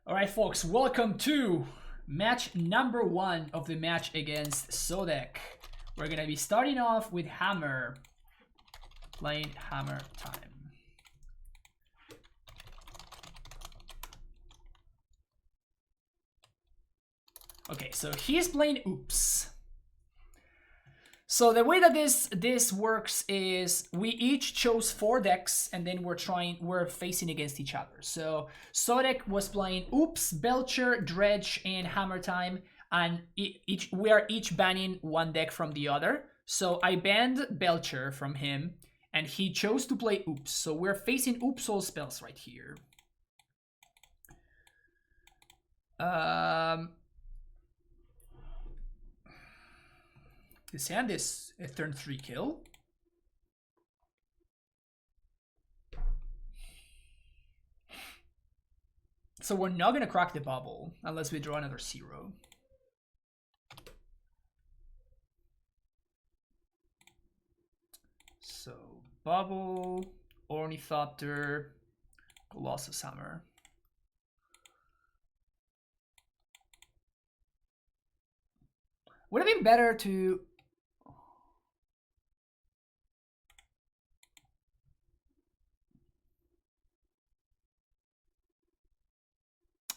Alright folks, welcome to match number 1 of the match against Sodek. We're gonna be starting off with Hammer, playing Hammer time. Okay, so he's playing Oops. So the way that this works is we each chose 4 decks and then we're facing against each other. So Sodek was playing Oops, Belcher, Dredge, and Hammer Time, and we are each banning one deck from the other. So I banned Belcher from him, and he chose to play Oops. So we're facing Oops all spells right here. His hand is a turn 3 kill. So we're not gonna crack the bubble unless we draw another 0. So bubble, Ornithopter, Colossus Hammer. Would have been better to...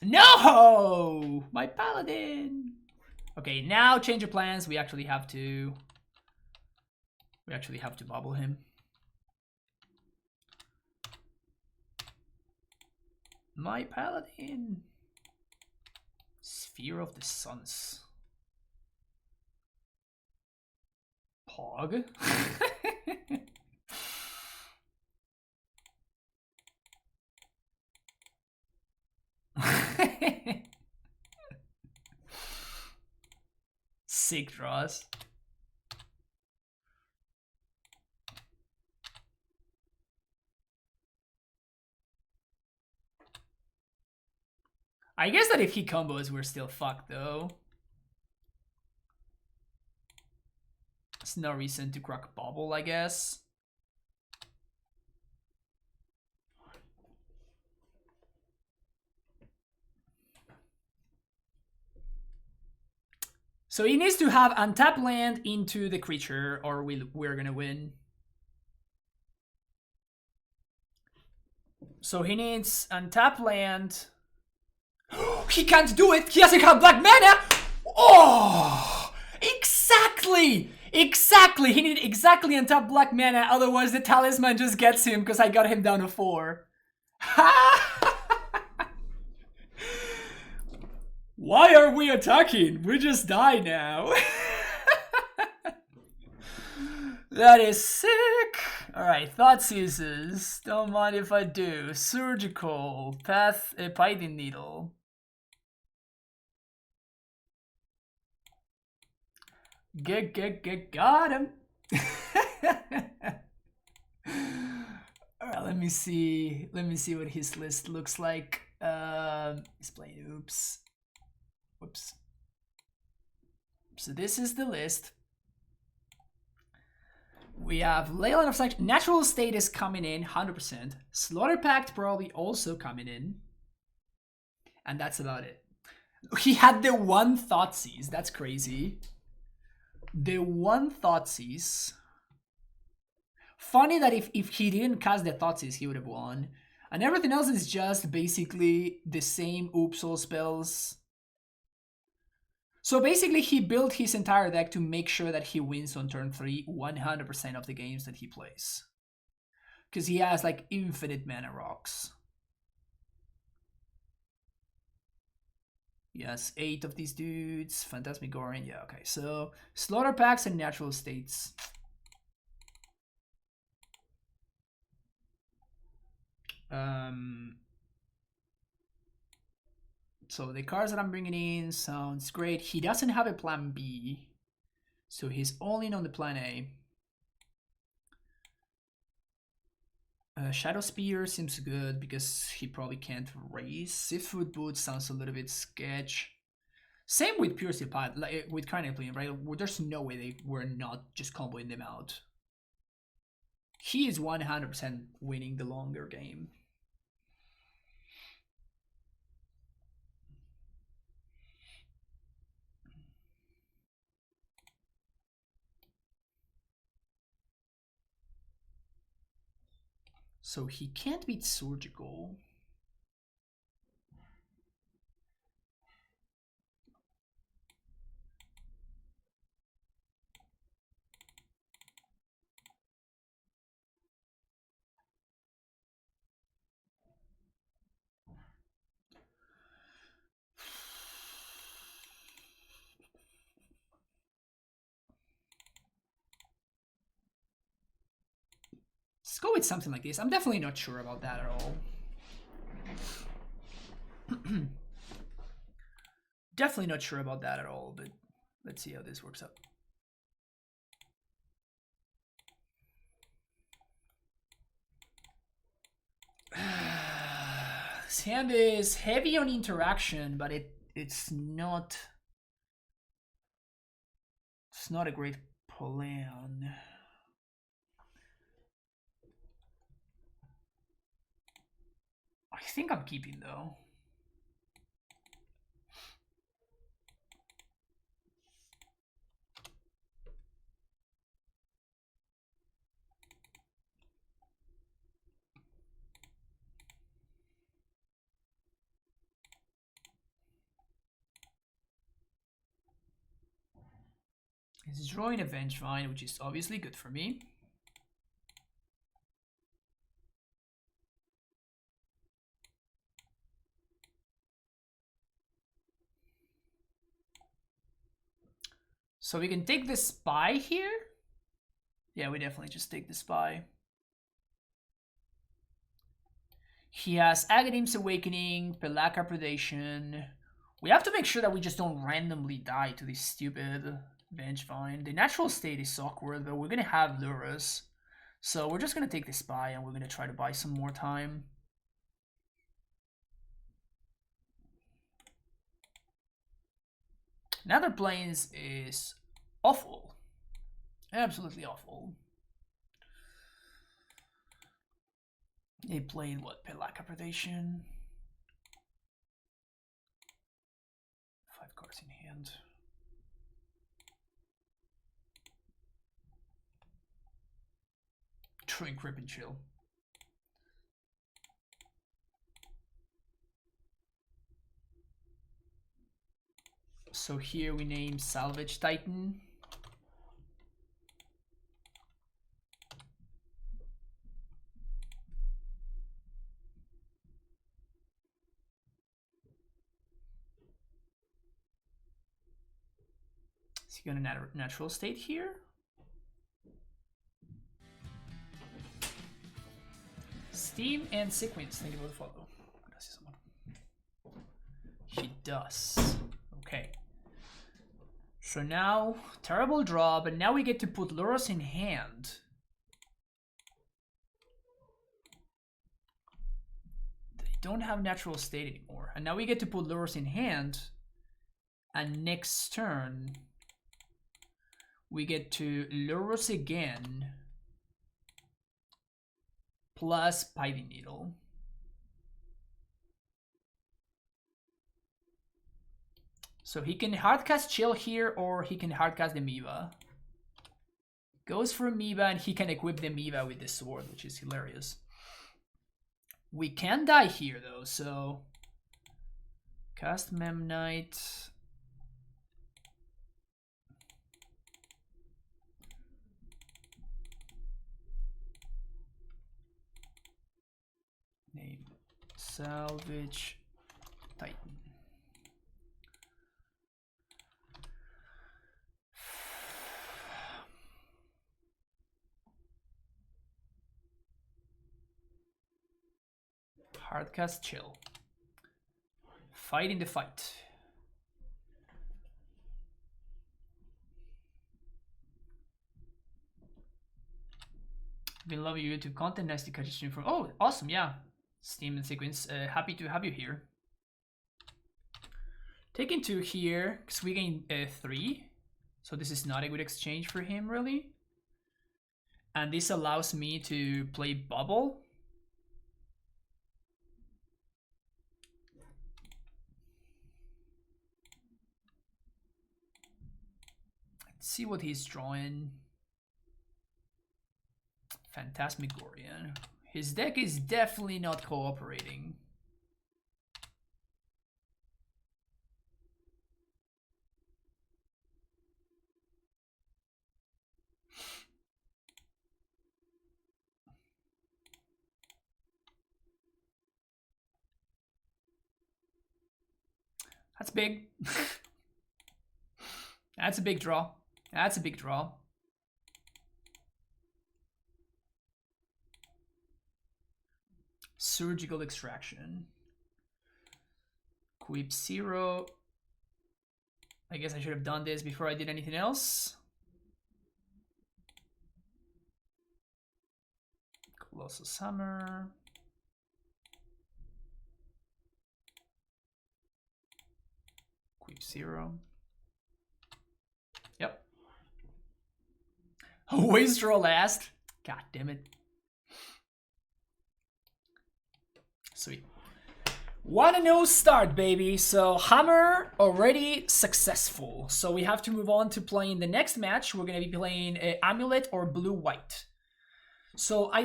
No! My Paladin! Okay, now change of plans. We actually have to bubble him. My Paladin. Sphere of the Suns. Pog. Sick draws. I guess that if he combos, we're still fucked though. There's no reason to crack bubble, I guess. So he needs to have untap land into the creature or we're gonna win. So he needs untap land. He can't do it! He doesn't have black mana! Oh! Exactly! Exactly! He needed exactly untap black mana, otherwise the talisman just gets him because I got him down to 4. Why are we attacking? We just die now. That is sick. Alright, Thought Seizes. Don't mind if I do. Surgical. Path, Python Needle. Got him. Alright, let me see what his list looks like. He's playing Oops. Whoops. So this is the list. We have Leyline of Sight. Natural State is coming in 100%. Slaughter Pact probably also coming in. And that's about it. He had the one Thoughtseize. That's crazy. The one Thoughtseize. Funny that if he didn't cast the Thoughtseize, he would have won. And everything else is just basically the same Oops all spells. So basically he built his entire deck to make sure that he wins on turn 3 100% of the games that he plays. Because he has like infinite mana rocks. He has 8 of these dudes. Phantasmagorian, yeah, okay. So Slaughter Packs and Natural States. So the cards that I'm bringing in sounds great. He doesn't have a plan B, so he's all in on the plan A. Shadow Spear seems good because he probably can't raise. Siftfoot Boots sounds a little bit sketch. Same with Pure Steel Pipe, like with Carnage Plane, right? There's no way they were not just comboing them out. He is 100% winning the longer game. So he can't beat surgical. Let's go with something like this. I'm definitely not sure about that at all. Definitely not sure about that at all, but let's see how this works out. This hand is heavy on interaction, but it's not a great plan. I think I'm keeping though. He's drawing a Vengevine, which is obviously good for me. So we can take the spy here. Yeah, we definitely just take the spy. He has Agadim's Awakening, Pelaka Predation. We have to make sure that we just don't randomly die to this stupid Vengevine. The natural state is awkward, but we're gonna have Lurus. So we're just gonna take the spy and we're gonna try to buy some more time. Nether Plains is awful. Absolutely awful. They played what? Pelaka Predation. 5 cards in hand. Drink, rip, and chill. So here we name Salvage Titan. Is he gonna natural state here? Steam and Sequence, thank you for the follow. He does. Okay. So now, terrible draw, but now we get to put Lurus in hand. They don't have natural state anymore. And now we get to put Lurus in hand. And next turn, we get to Lurus again. Plus Pithing Needle. So he can hardcast Chill here, or he can hardcast the Amoeba. Goes for Amoeba, and he can equip the Amoeba with the sword, which is hilarious. We can die here, though, so... Cast Memnite. Name Salvage Titan. Hardcast Chill. Fight in the fight. Been loving your YouTube content. Nice to catch a stream from. Oh, awesome! Yeah, Steam and Sequence. Happy to have you here. Taking 2 here because we gain 3, so this is not a good exchange for him really. And this allows me to play Bubble. Let's see what he's drawing. Phantasmagorian. His deck is definitely not cooperating. That's big. That's a big draw. That's a big draw. Surgical extraction. Quip 0. I guess I should have done this before I did anything else. Colossus Hammer. Quip 0. Yep. Always draw last. God damn it. Sweet. 1-0 start, baby. So Hammer already successful. So we have to move on to playing the next match. We're going to be playing AmuLIT or Blue-White. So I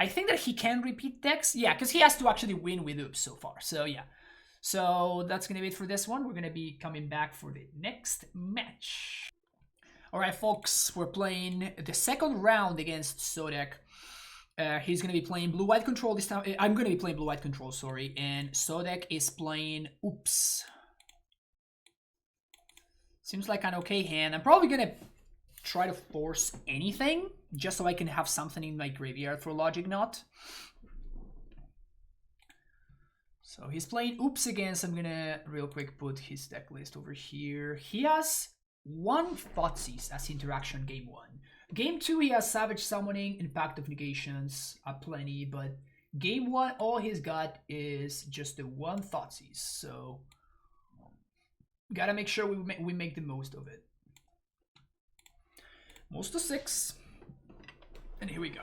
think that he can repeat decks. Yeah, because he has to actually win with Oops so far. So yeah. So that's going to be it for this one. We're going to be coming back for the next match. All right, folks. We're playing the second round against Sodek. He's going to be playing Blue-White Control this time. I'm going to be playing Blue-White Control, sorry. And Sodek is playing Oops. Seems like an okay hand. I'm probably going to try to force anything just so I can have something in my graveyard for Logic Knot. So he's playing Oops again, so I'm going to real quick put his deck list over here. He has 1 Thoughtseize as interaction game 1. Game 2, he has Savage Summoning and Pact of Negations, plenty, but game 1, all he's got is just the 1 Thoughtseize, so gotta make sure we make the most of it. Most of 6, and here we go.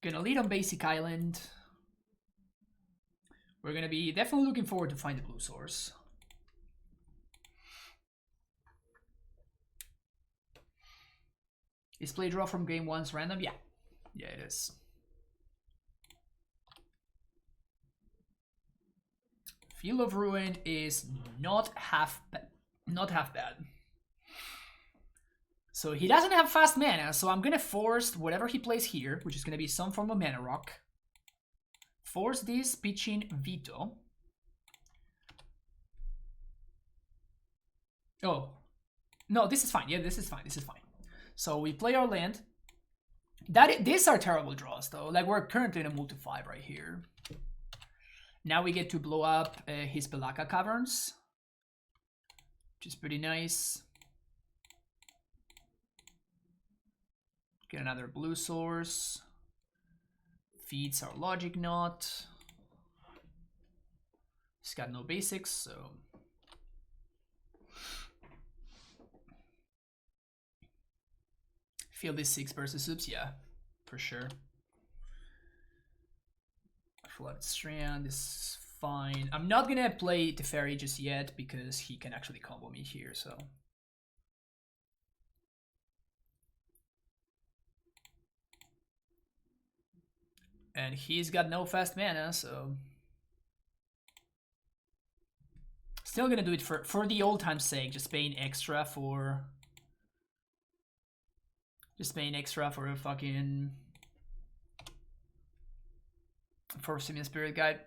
Gonna lead on Basic Island. We're gonna be definitely looking forward to find the blue source. Is play draw from game 1's random? Yeah. Yeah, it is. Field of Ruin is not half bad. So he doesn't have fast mana, so I'm gonna force whatever he plays here, which is gonna be some form of mana rock. Force this, pitching Veto. Oh. No, this is fine. Yeah, this is fine. This is fine. So we play our land. These are terrible draws, though. Like, we're currently in a multi-5 right here. Now we get to blow up his Belaka Caverns, which is pretty nice. Get another blue source. Feeds our Logic Knot. He's got no basics, so... Feel this 6 versus Oops, yeah, for sure. Flooded Strand is fine. I'm not gonna play Teferi just yet because he can actually combo me here, so. And he's got no fast mana, so. Still gonna do it for the old time's sake, just paying extra for. Just paying extra for a fucking. For Simian Spirit Guide.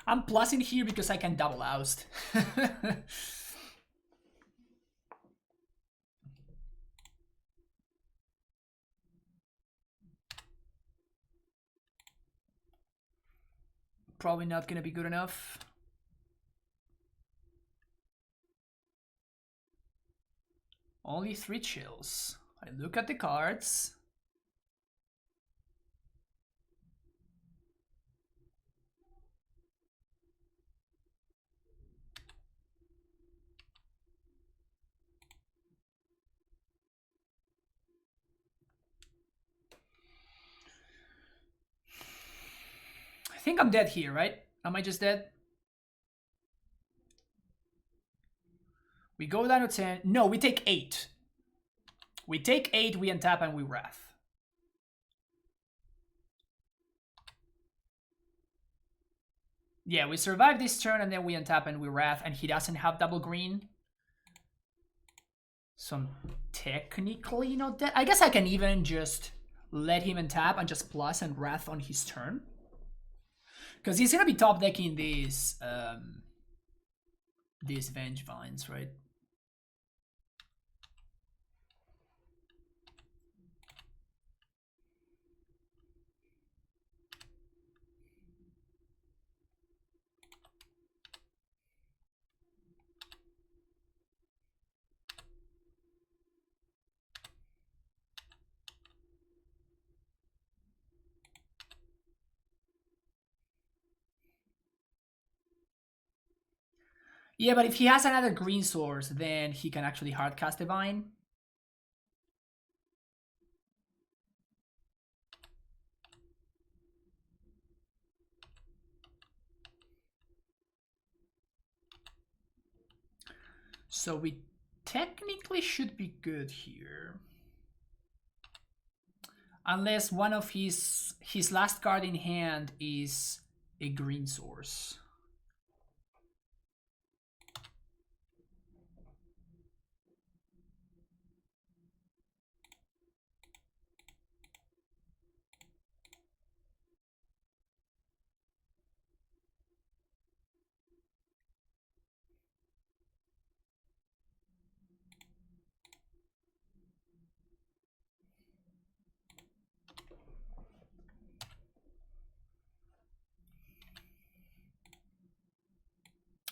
I'm plussing here because I can double oust. Probably not gonna be good enough. Only 3 chills. I look at the cards. I think I'm dead here, right? Am I just dead? We go down to 10. No, we take 8. We take 8, we untap, and we wrath. Yeah, we survive this turn, and then we untap, and we wrath, and he doesn't have double green. So I'm technically not dead. I guess I can even just let him untap and just plus and wrath on his turn. Because he's going to be top decking these Venge Vines, right? Yeah, but if he has another green source, then he can actually hardcast Divine. So we technically should be good here. Unless one of his last card in hand is a green source.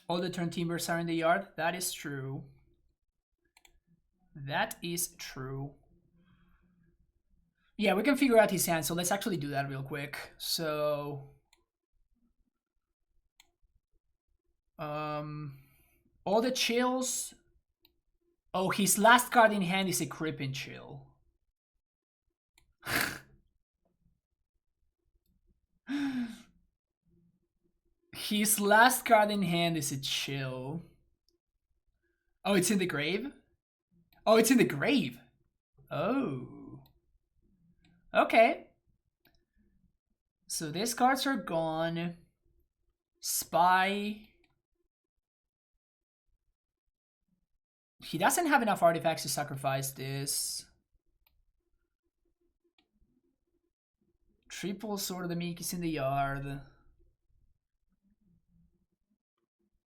All the turn timbers are in the yard. That is true. That is true. Yeah, we can figure out his hand, so let's actually do that real quick. So... all the chills... Oh, his last card in hand is a Crippin' Chill. His last card in hand is a chill. Oh, it's in the grave? Oh, it's in the grave. Oh. Okay. So these cards are gone. Spy. He doesn't have enough artifacts to sacrifice this. Triple Sword of the Meek is in the yard.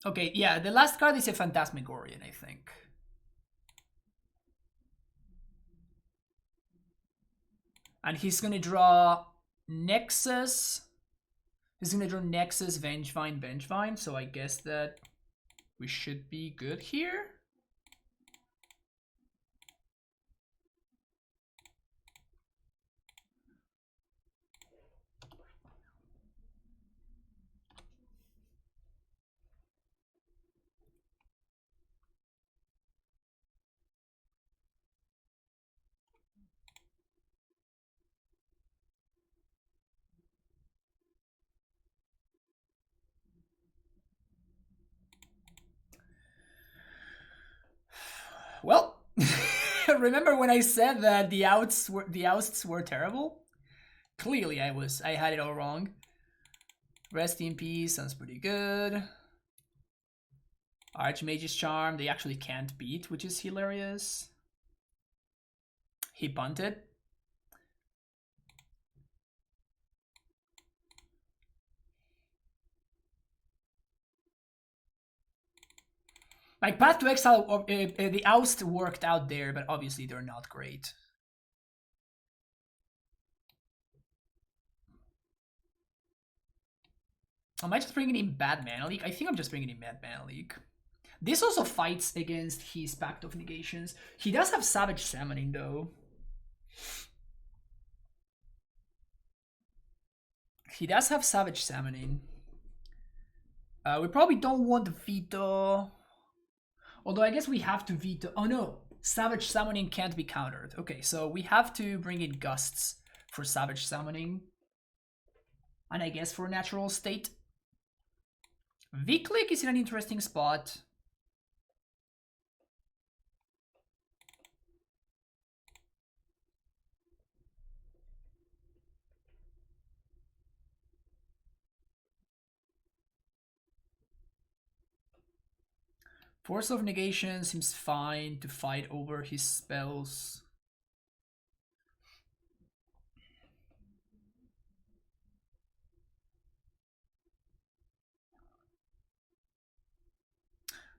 Okay, yeah, the last card is a Phantasmagorian, I think. And he's gonna draw Nexus. He's gonna draw Nexus, Vengevine, Vengevine. So I guess that we should be good here. Well, remember when I said that the ousts were terrible? Clearly I had it all wrong. Rest in peace sounds pretty good. Archmage's Charm, they actually can't beat, which is hilarious. He punted. Like, Path to Exile, the oust worked out there, but obviously they're not great. Am I just bringing in Bad Mana Leak? I think I'm just bringing in Bad Mana Leak. This also fights against his Pact of Negations. He does have Savage Summoning, though. He does have Savage Summoning. We probably don't want the veto. Although I guess we have to veto. Oh no, Savage Summoning can't be countered. Okay, so we have to bring in Gusts for Savage Summoning. And I guess for Natural State. V-click is in an interesting spot. Force of Negation seems fine to fight over his spells.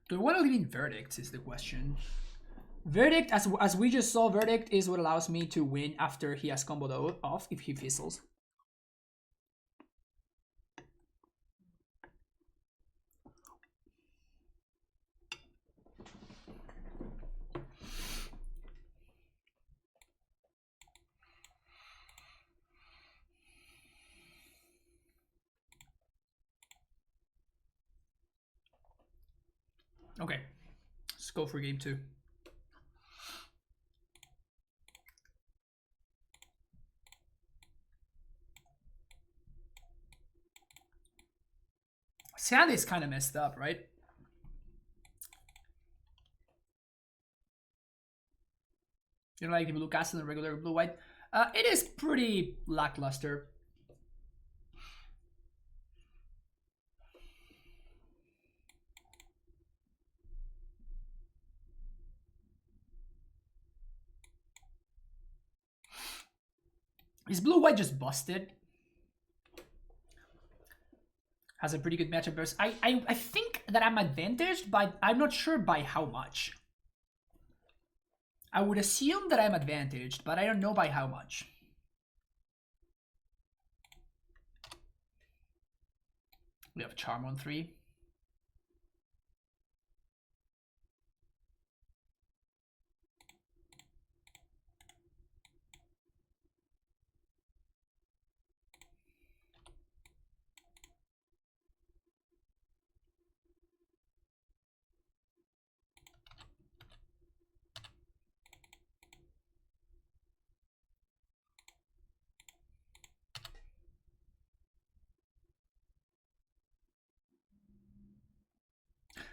Do I want to live in Verdict is the question. Verdict, as we just saw, Verdict is what allows me to win after he has comboed off if he fizzles. Okay, let's go for game 2. Sand is kind of messed up, right? You know, like the blue castle and regular blue-white. It is pretty lackluster. Is blue-white just busted? Has a pretty good matchup versus... I think that I'm advantaged, but I'm not sure by how much. I would assume that I'm advantaged, but I don't know by how much. We have Charm on 3.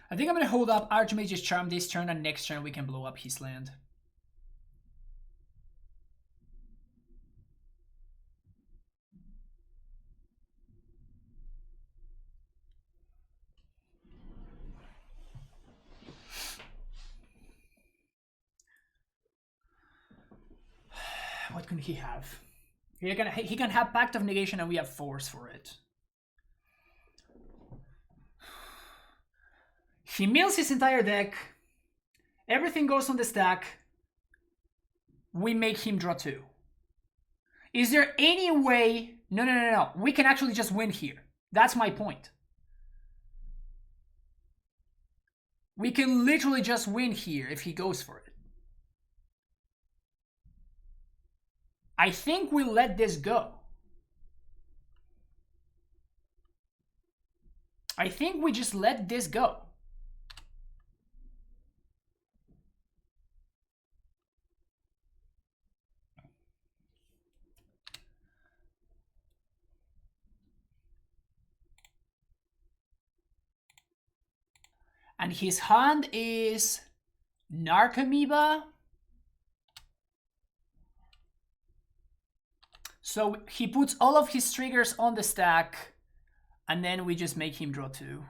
I think I'm going to hold up Archmage's Charm this turn, and next turn we can blow up his land. What can he have? He can have Pact of Negation, and we have Force for it. He mills his entire deck. Everything goes on the stack. We make him draw 2. Is there any way... No. We can actually just win here. That's my point. We can literally just win here if he goes for it. I think we'll let this go. I think we just let this go. And his hand is Narcomoeba. So he puts all of his triggers on the stack, and then we just make him draw 2.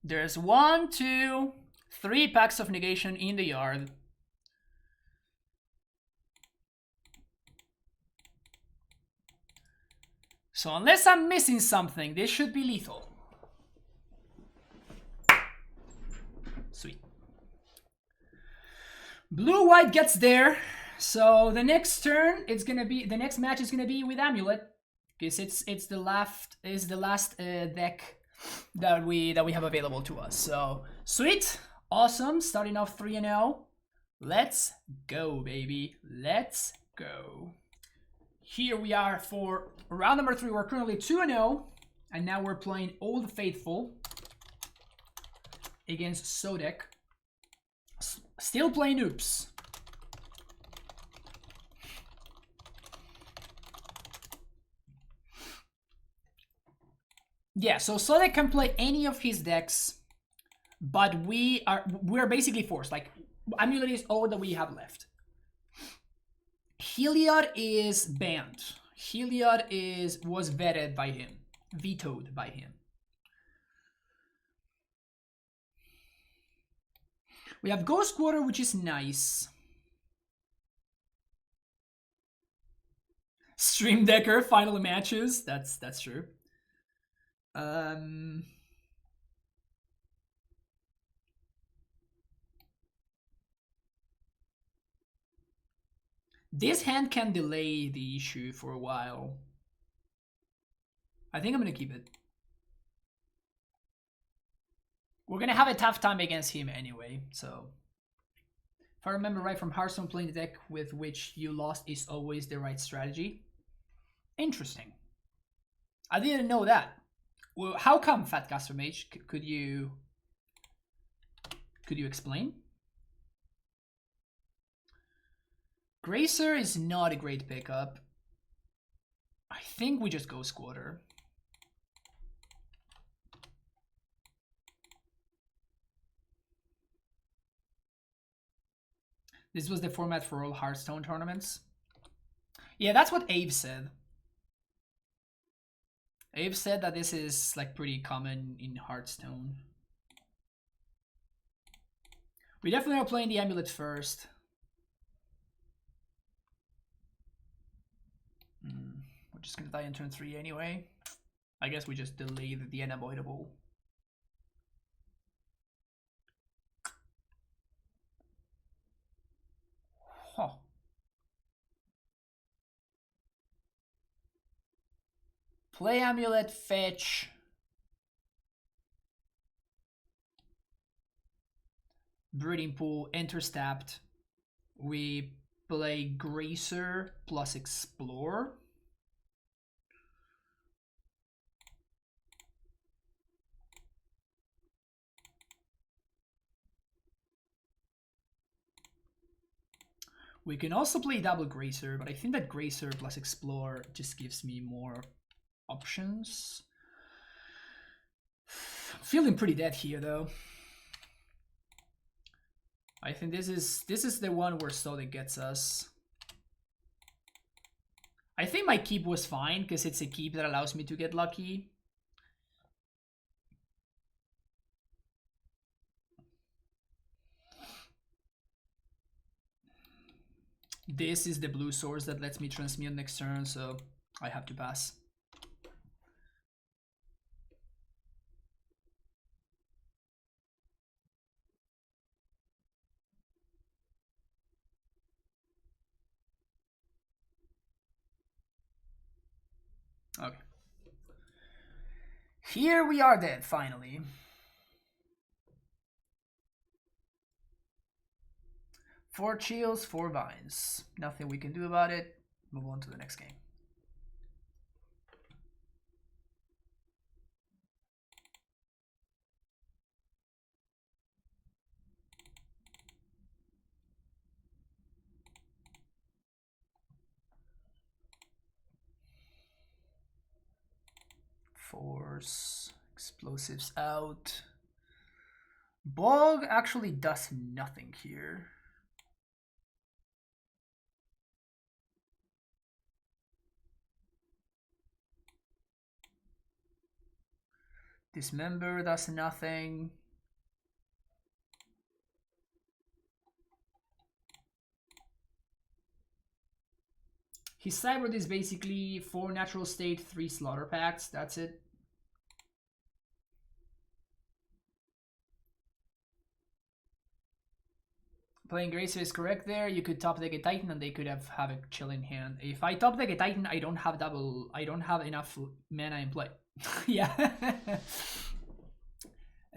There's 1, 2, 3 packs of negation in the yard. So unless I'm missing something, this should be lethal. Sweet. Blue-white gets there. So the next turn, it's gonna be the next match is gonna be with AmuLIT, because it's the last deck that we have available to us. So sweet, awesome, starting off 3-0. Let's go, baby. Let's go. Here we are for round number 3. We're currently 2-0, and now we're playing Old Faithful against Sodek. Still playing Oops. Yeah, so Sodek can play any of his decks, but we're basically forced. Like, AmuLIT is all that we have left. Heliod is banned. Heliod was vetted by him, vetoed by him. We have Ghost Quarter, which is nice. Stream Decker final matches. That's true. This hand can delay the issue for a while. I think I'm gonna keep it. We're gonna have a tough time against him anyway, so. If I remember right from Hearthstone, playing the deck with which you lost is always the right strategy. Interesting. I didn't know that. Well, how come, Fat Caster Mage? Could you explain? Gracer is not a great pickup. I think we just go Squatter. This was the format for all Hearthstone tournaments. Yeah, that's what Abe said. Abe said that this is like pretty common in Hearthstone. We definitely are playing the AmuLIT first. We're just gonna die in turn 3 anyway. I guess we just delay the unavoidable. Huh. Play AmuLIT, fetch. Breeding Pool, enter Stabbed. We play Gracer plus Explore. We can also play double Gracer, but I think that Gracer plus Explore just gives me more options. Feeling pretty dead here though. I think this is the one where Sodek gets us. I think my keep was fine because it's a keep that allows me to get lucky. This is the blue source that lets me transmute next turn, so I have to pass. Okay. Here we are dead, finally. Four chills, 4 vines. Nothing we can do about it. Move on to the next game. Force, explosives out. Bog actually does nothing here. Dismember does nothing. His sideboard is basically 4 natural state, 3 slaughter packs. That's it. Playing Gracer is correct there. You could top deck a Titan and they could have a chill in hand. If I top deck a Titan, I don't have enough mana in play. Yeah.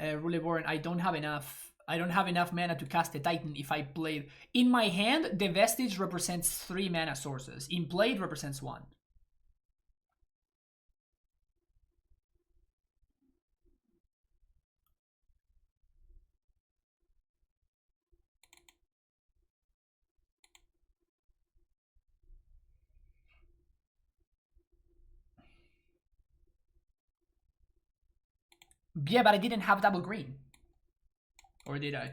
Ruleborn, I don't have enough mana to cast a Titan if I played. In my hand, the Vestige represents 3 mana sources. In play, it represents 1. Yeah, but I didn't have double green. Or did I?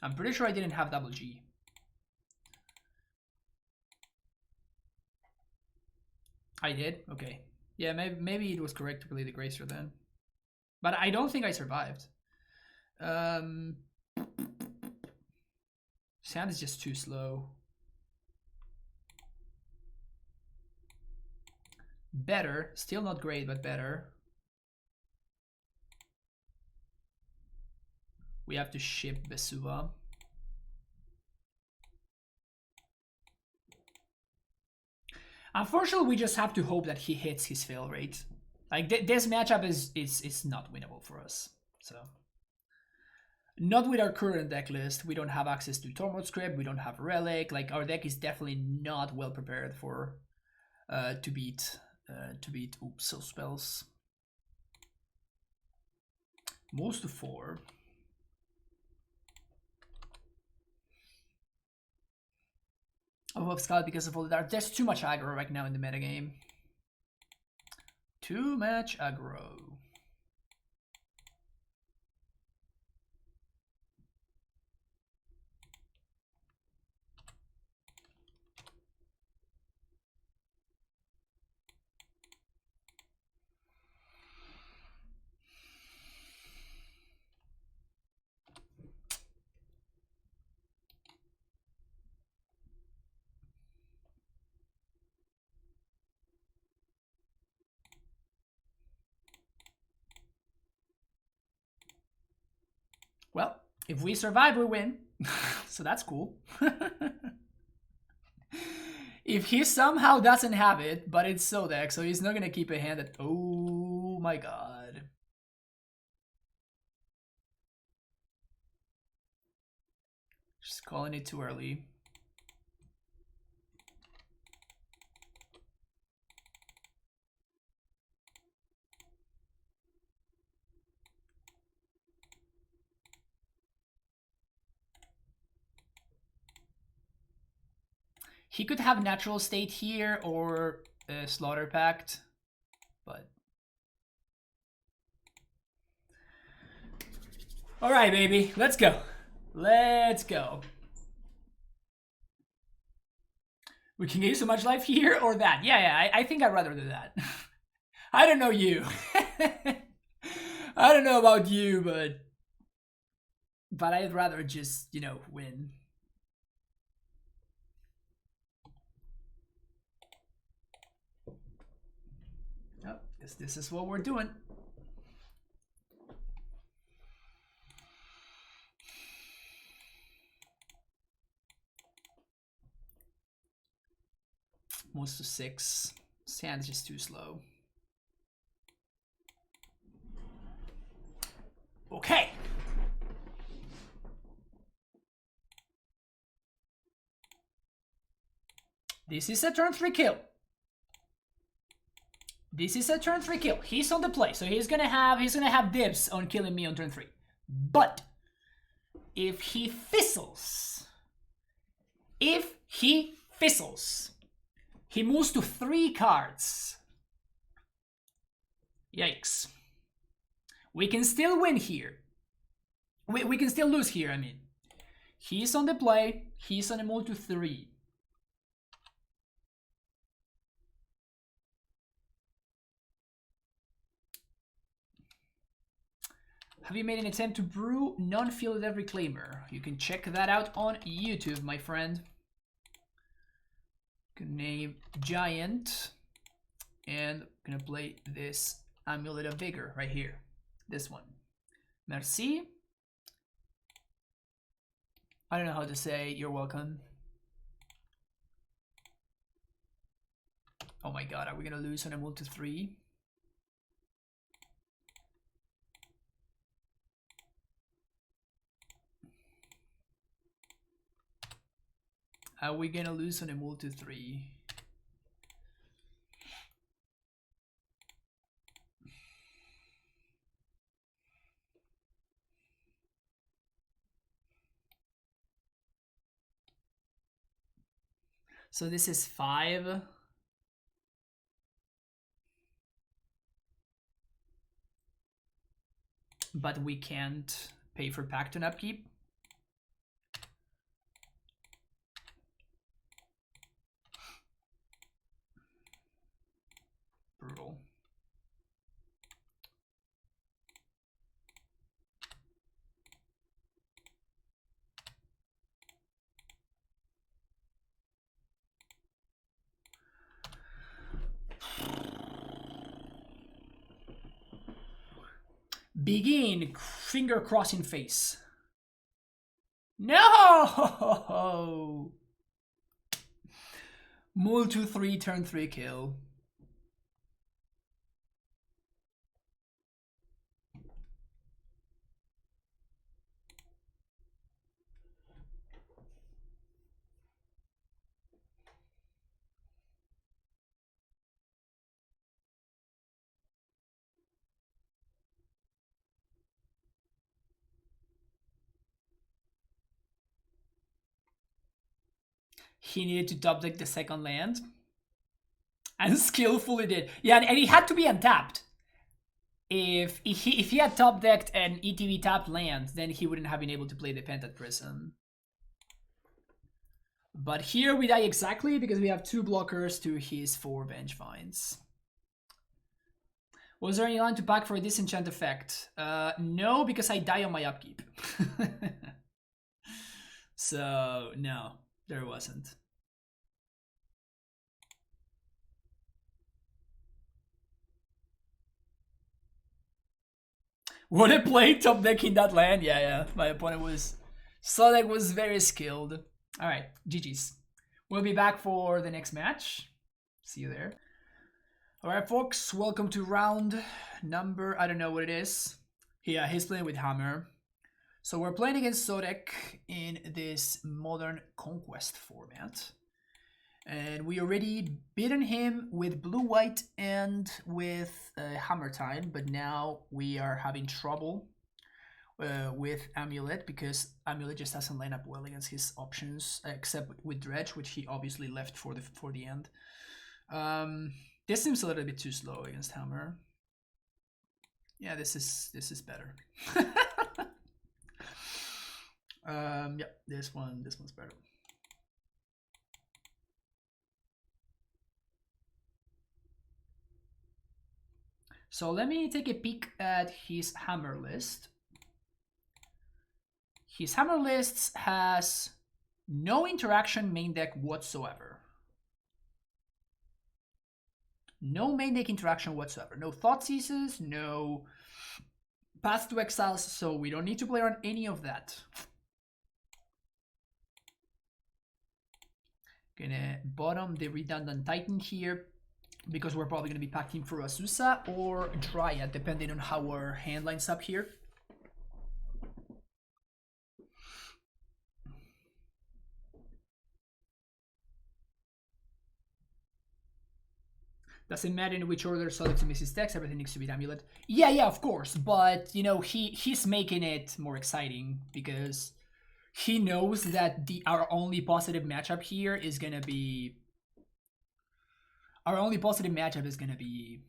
I'm pretty sure I didn't have double G. I did? Okay. Yeah, maybe it was correct to play the Gracer then. But I don't think I survived. Sand is just too slow. Better. Still not great, but better. We have to ship Besuva. Unfortunately, we just have to hope that he hits his fail rate. Like this matchup is not winnable for us. So not with our current deck list. We don't have access to Tormod Script. We don't have Relic. Like our deck is definitely not well prepared for to beat Oopso spells. Moves to 4. Of Scout because of all that. There's too much aggro right now in the metagame. Too much aggro. Well, if we survive, we win. So that's cool. If he somehow doesn't have it, but it's Sodek, so he's not gonna keep a hand at... Oh my god. Just calling it too early. He could have Natural State here or Slaughter Pact, but... Alright, baby, let's go. Let's go. We can gain so much life here or that. Yeah, I think I'd rather do that. I don't know you. I don't know about you, but I'd rather just, you know, win. Oh, this is what we're doing. Moves to 6. Sand's just too slow. Okay. This is a turn 3 kill. This is a turn 3 kill. He's on the play, so he's gonna have dibs on killing me on turn 3. But if he fizzles, he moves to 3 cards. Yikes. We can still win here. We can still lose here, I mean. He's on the play. He's on a move to 3. Have you made an attempt to brew non-fielded reclaimer? You can check that out on YouTube, my friend. Gonna name Giant. And gonna play this Amulet of Vigor right here. This one. Merci. I don't know how to say you're welcome. Oh my god, are we gonna lose on a move to 3? Are we gonna lose on a move to 3? So this is 5. but we can't pay for Pact on upkeep. Brutal. Begin finger crossing face. No! Mul 2/3 turn 3 kill. He needed to top deck the second land. And skillfully did. Yeah, and he had to be untapped. If he had top decked an ETB tapped land, then he wouldn't have been able to play the Pentat Prism. But here we die exactly because we have 2 blockers to his 4 Vengevines. Was there any line to pack for a disenchant effect? No, because I die on my upkeep. So, no, there wasn't. Would I play top decking that land? Yeah. My opponent was... Sodek was very skilled. Alright, GG's. We'll be back for the next match. See you there. Alright, folks, welcome to round number... I don't know what it is. Yeah, he's playing with Hammer. So we're playing against Sodek in this Modern Conquest format. And we already beaten him with blue-white and with Hammer Time, but now we are having trouble with AmuLIT because AmuLIT just doesn't line up well against his options, except with Dredge, which he obviously left for the end. This seems a little bit too slow against Hammer. Yeah, this is better. Yeah, this one's better. So let me take a peek at his Hammer list. His Hammer list has no interaction main deck whatsoever. No main deck interaction whatsoever. No Thoughtseizes, no Path to Exiles, so we don't need to play around any of that. Gonna bottom the redundant Titan here, because we're probably going to be packing for Azusa or Dryad, depending on how our hand lines up here. Doesn't matter in which order Sodek to miss his decks, everything needs to be AmuLIT. Yeah, of course, but, you know, he's making it more exciting because he knows that our only positive matchup here is going to be... Our only positive matchup is going to be...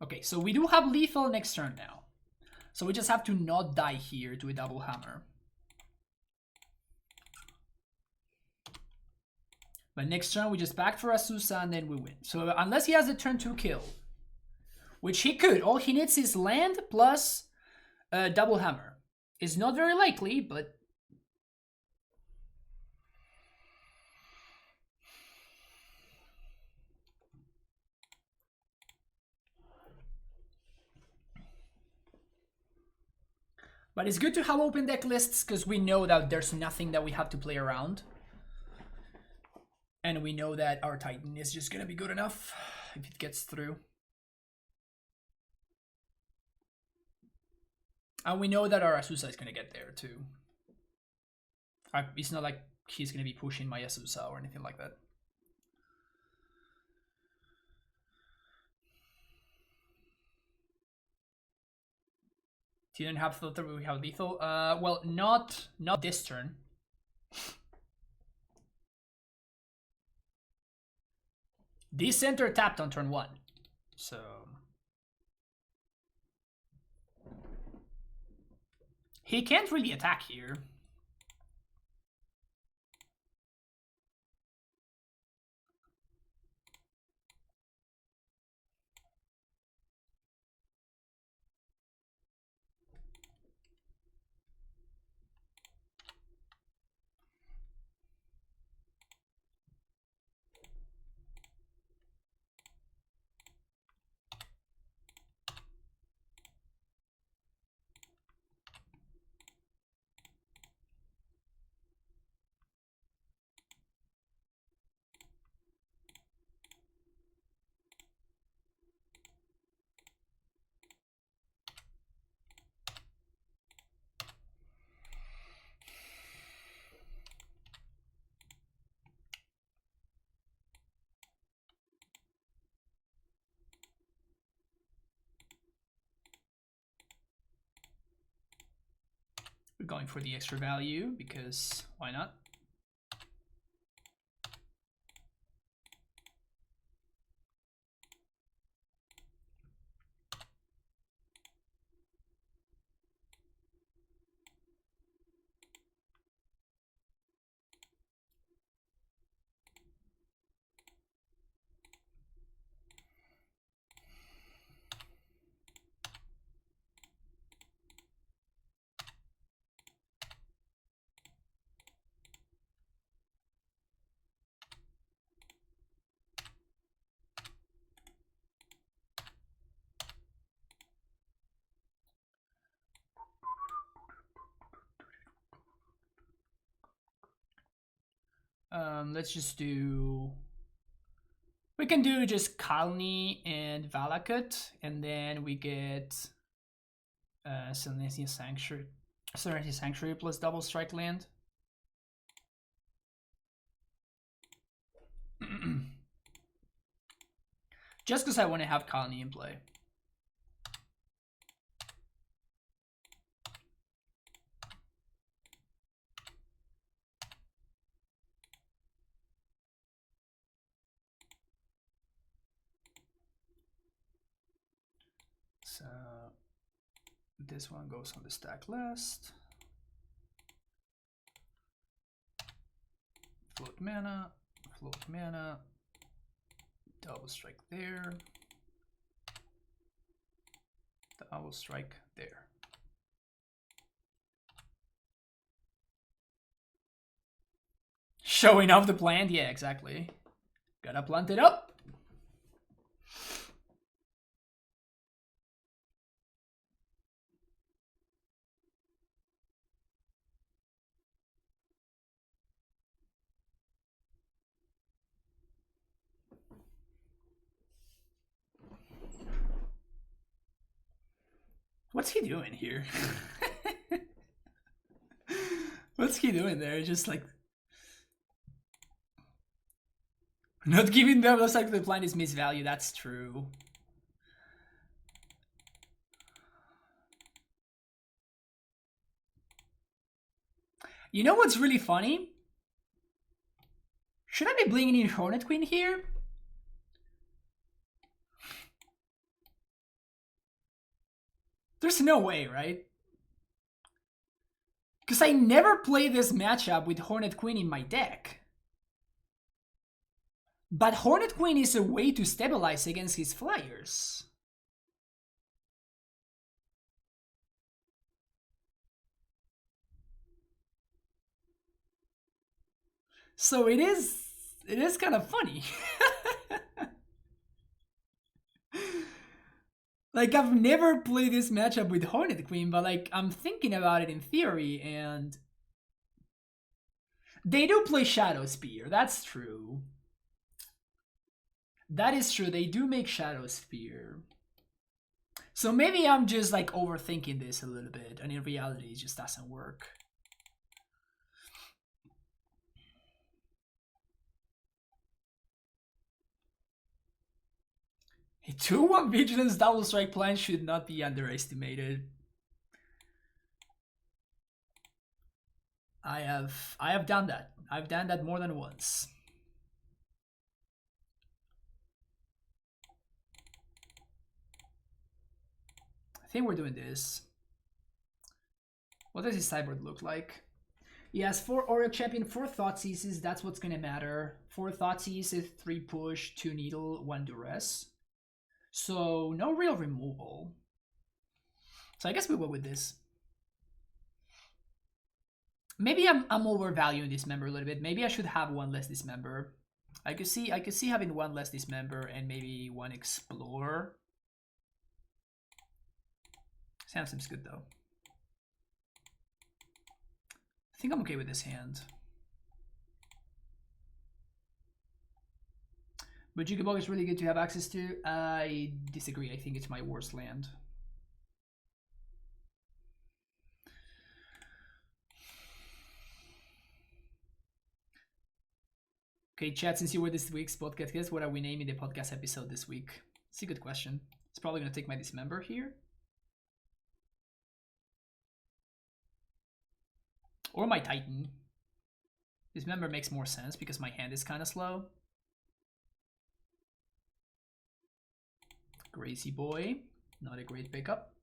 Okay, so we do have lethal next turn now. So we just have to not die here to a double hammer. But next turn we just back for Azusa and then we win. So unless he has a turn 2 kill, which he could, all he needs is land plus double hammer. It's not very likely, but... But it's good to have open deck lists because we know that there's nothing that we have to play around. And we know that our Titan is just going to be good enough if it gets through. And we know that our Azusa is going to get there too. It's not like he's going to be pushing my Azusa or anything like that. He didn't have filter, but we have lethal. Well, not this turn. This center tapped on turn 1. So He can't really attack here. We're going for the extra value because why not? Let's just do. We can do just Colony and Valakut, and then we get Serenity Sanctuary. Serenity Sanctuary plus double strike land. Just because I want to have Colony in play. So this one goes on the stack last. Float mana, double strike there, double strike there. Showing off the plant, yeah, exactly. Gotta plant it up. What's he doing here? What's he doing there? Just like not giving them looks like the plant is misvalued. That's true. You know what's really funny? Should I be bringing in Hornet Queen here? There's no way, right? Because I never play this matchup with Hornet Queen in my deck. But Hornet Queen is a way to stabilize against his flyers. So it is kind of funny. Like, I've never played this matchup with Hornet Queen, but like, I'm thinking about it in theory, and they do play Shadow Spear, that's true. That is true, they do make Shadow Spear. So maybe I'm just like overthinking this a little bit, and in reality it just doesn't work. A 2-1 Vigilance double strike plan should not be underestimated. I have done that. I've done that more than once. I think we're doing this. What does his sideboard look like? He has 4 Aura Champion, 4 Thoughtseizes. That's what's gonna matter. 4 Thoughtseizes, 3 Push, 2 Needle, 1 Duress. So no real removal. So I guess we go with this. Maybe I'm overvaluing this member a little bit. Maybe I should have 1 less dismember. I could see having 1 less dismember and maybe 1 explore. Seems good though. I think I'm okay with this hand. But Jukabog is really good to have access to. I disagree. I think it's my worst land. Okay, chat, since you were this week's podcast guest, what are we naming the podcast episode this week? It's a good question. It's probably going to take my dismember here. Or my Titan. Dismember makes more sense because my hand is kind of slow. Gracie Boy, not a great pickup.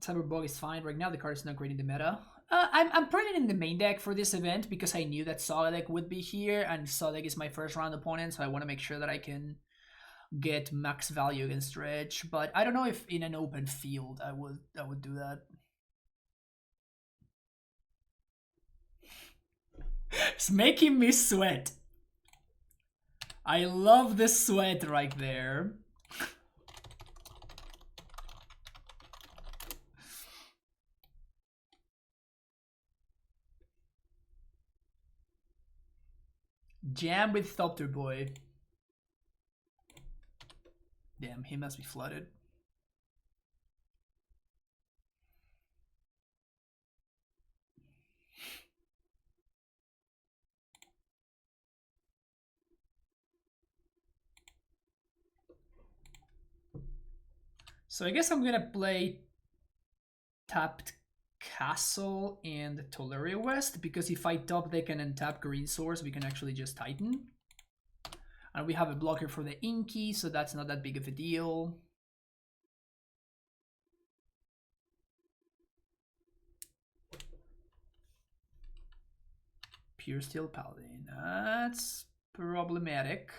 Cyberbug is fine. Right now the card is not great in the meta. I'm putting it in the main deck for this event because I knew that Sodek would be here, and Sodek is my first round opponent, so I want to make sure that I can get max value against Dredge. But I don't know if in an open field I would do that. It's making me sweat. I love the sweat right there. Jam with Thopter Boy. Damn, he must be flooded. So I guess I'm gonna play tapped Castle and Tolaria West, because if I top deck and untap Green Source, we can actually just Titan. And we have a blocker for the Inky, so that's not that big of a deal. Pure Steel Paladin, that's problematic.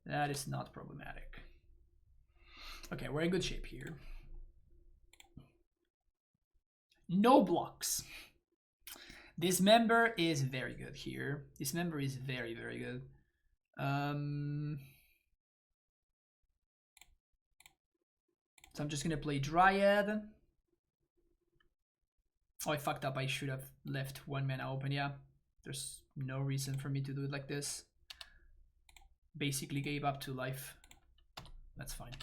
That is not problematic. Okay, we're in good shape here. No blocks. This member is very good here. This member is very, very good. So I'm just gonna play Dryad. Oh, I fucked up. I should have left 1 mana open. Yeah, there's no reason for me to do it like this. Basically gave up 2 life. That's fine.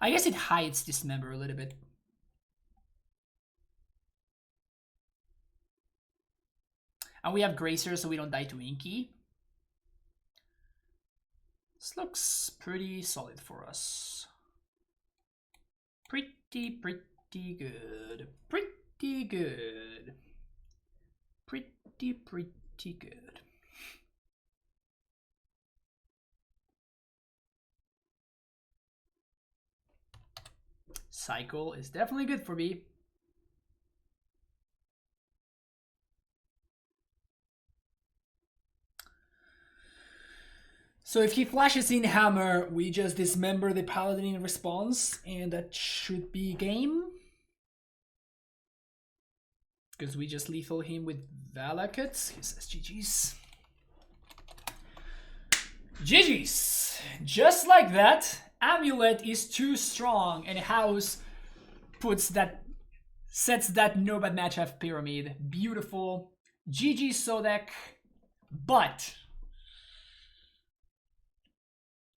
I guess it hides this member a little bit. And we have Gracer, so we don't die to Inky. This looks pretty solid for us. Pretty good. Pretty good. Pretty good. Cycle is definitely good for me. So if he flashes in Hammer, we just dismember the Paladin in response, and that should be game. Because we just lethal him with Valakut. He says GG's. GG's! Just like that, AmuLIT is too strong, and House sets that no bad matchup pyramid. Beautiful. GG Sodek, but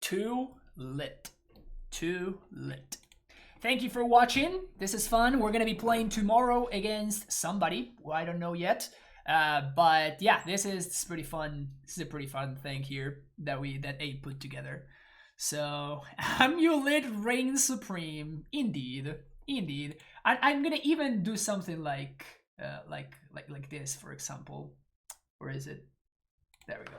too lit. Too lit. Thank you for watching. This is fun. We're gonna be playing tomorrow against somebody who I don't know yet. But yeah, this is pretty fun. This is a pretty fun thing here that Abe put together. So AmuLIT reigns supreme. Indeed. I'm gonna even do something like this, for example. Where is it? There we go.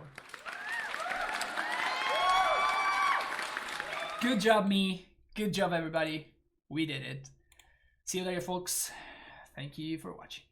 Good job, me. Good job, everybody. We did it. See you later, folks. Thank you for watching.